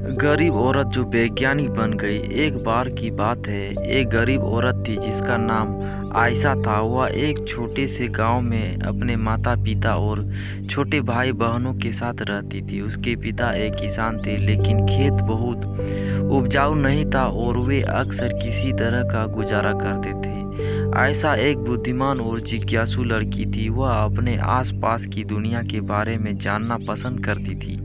गरीब औरत जो वैज्ञानिक बन गई। एक बार की बात है, एक गरीब औरत थी जिसका नाम आयशा था। वह एक छोटे से गांव में अपने माता पिता और छोटे भाई बहनों के साथ रहती थी। उसके पिता एक किसान थे, लेकिन खेत बहुत उपजाऊ नहीं था और वे अक्सर किसी तरह का गुजारा करते थे। आयशा एक बुद्धिमान और जिज्ञासु लड़की थी। वह अपने आसपास की दुनिया के बारे में जानना पसंद करती थी।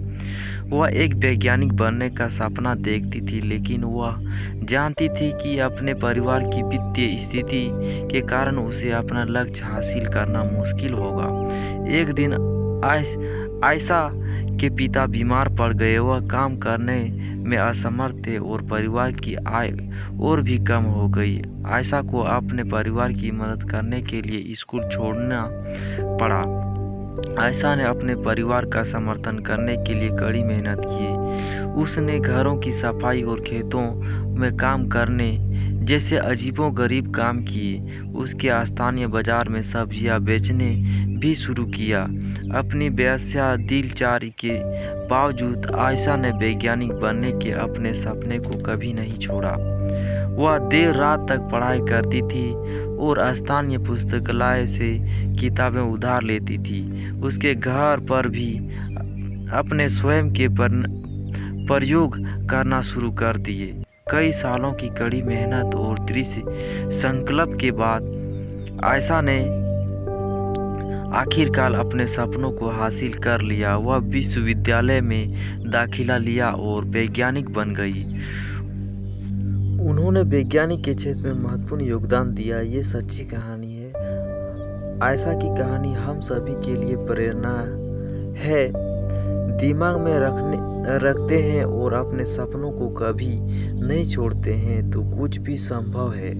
वह एक वैज्ञानिक बनने का सपना देखती थी, लेकिन वह जानती थी कि अपने परिवार की वित्तीय स्थिति के कारण उसे अपना लक्ष्य हासिल करना मुश्किल होगा। एक दिन आयशा के पिता बीमार पड़ गए। वह काम करने में असमर्थ थे और परिवार की आय और भी कम हो गई। आयशा को अपने परिवार की मदद करने के लिए स्कूल छोड़ना पड़ा। आयशा ने अपने परिवार का समर्थन करने के लिए कड़ी मेहनत की। उसने घरों की सफाई और खेतों में काम करने जैसे अजीबोगरीब काम किए। उसके स्थानीय बाजार में सब्जियां बेचने भी शुरू किया। अपनी बेस्या दिलचस्पी के बावजूद आयशा ने वैज्ञानिक बनने के अपने सपने को कभी नहीं छोड़ा। वह देर रात तक पढ़ाई करती थी और स्थानीय पुस्तकालय से किताबें उधार लेती थी। उसके घर पर भी अपने स्वयं के प्रयोग करना शुरू कर दिए। कई सालों की कड़ी मेहनत और दृढ़ संकल्प के बाद आयशा ने आखिरकार अपने सपनों को हासिल कर लिया। वह विश्वविद्यालय में दाखिला लिया और वैज्ञानिक बन गई। उन्होंने वैज्ञानिक के क्षेत्र में महत्वपूर्ण योगदान दिया। ये सच्ची कहानी है। आयशा की कहानी हम सभी के लिए प्रेरणा है। दिमाग में रखते हैं और अपने सपनों को कभी नहीं छोड़ते हैं तो कुछ भी संभव है।